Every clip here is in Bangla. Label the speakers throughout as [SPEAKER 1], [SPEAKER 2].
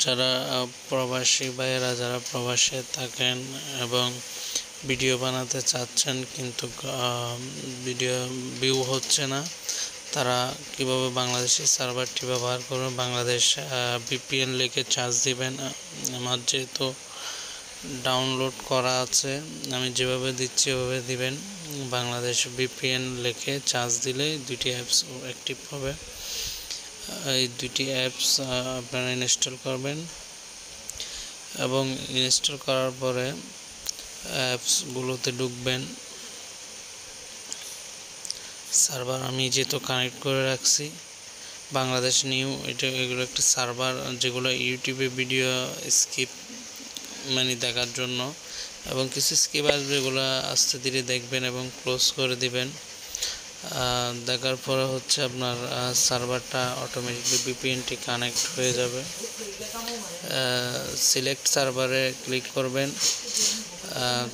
[SPEAKER 1] যারা প্রবাসী ভাইয়েরা যারা প্রবাসে থাকেন এবং ভিডিও বানাতে চাচ্ছেন কিন্তু ভিডিও ভিউ হচ্ছে না, তারা কিভাবে বাংলাদেশি সার্ভারটি ব্যবহার করবেন। বাংলাদেশ VPN লিখে চার্জ দিবেন। আমার যেহেতু ডাউনলোড করা আছে, আমি যেভাবে দিচ্ছি ওভাবে দিবেন। বাংলাদেশ VPN লিখে চার্জ দিলে দুইটি অ্যাপস অ্যাক্টিভ হবে। এই দুইটি অ্যাপস আপনারা ইনস্টল করবেন এবং ইনস্টল করার পরে অ্যাপসগুলোতে ঢুকবেন। সার্ভার আমি যেহেতু কানেক্ট করে রাখছি বাংলাদেশ নিউ, এগুলো একটা সার্ভার যেগুলো ইউটিউবে ভিডিও স্কিপ দেখার জন্য, এবং কিছু স্কিপ আসবে, এগুলো আস্তে ধীরে দেখবেন এবং ক্লোজ করে দিবেন। দেখার পরে হচ্ছে আপনার সার্ভারটা অটোমেটিকলি VPNটি কানেক্ট হয়ে যাবে। সিলেক্ট সার্ভারে ক্লিক করবেন,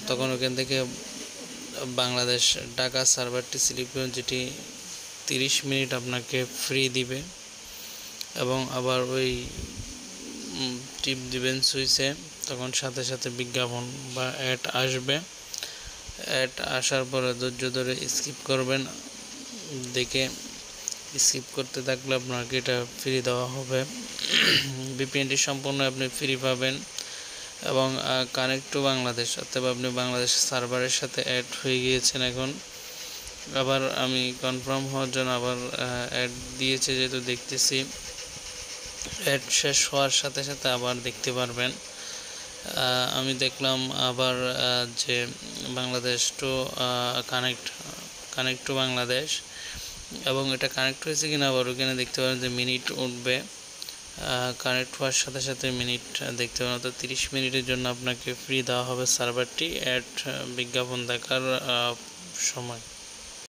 [SPEAKER 1] তখন ওখান থেকে বাংলাদেশ ঢাকা সার্ভারটি সিলেক্ট করবেন, যেটি 30 মিনিট আপনাকে ফ্রি দিবে। এবং আবার ওই টিপ দিবেন সুইচে, তখন সাথে সাথে বিজ্ঞাপন বা অ্যাড আসবে। অ্যাড আসার পরে ধৈর্য ধরে স্কিপ করবেন, দেখে স্কিপ করতে থাকলে আপনাকে এটা ফ্রি দেওয়া হবে। VPNটি সম্পূর্ণ আপনি ফ্রি পাবেন এবং কানেক্ট টু বাংলাদেশ, অর্থাৎ আপনি বাংলাদেশ সার্ভারের সাথে অ্যাড হয়ে গিয়েছেন। এখন আবার আমি কনফার্ম হওয়ার জন্য আবার অ্যাড দিয়েছে যেহেতু দেখতেছি, অ্যাড শেষ হওয়ার সাথে সাথে আবার দেখতে পারবেন। আমি দেখলাম আবার যে Bangladesh to connect to Bangladesh, এবং এটা কানেক্ট হয়েছে কিনা আবার ওখানে দেখতে পারেন যে মিনিট উঠবে। কানেক্ট হওয়ার সাথে সাথে মিনিট দেখতে পাবেন, অর্থাৎ 30 মিনিটের জন্য আপনাকে ফ্রি দেওয়া হবে সার্ভারটি অ্যাড বিজ্ঞাপন দেখার সময়।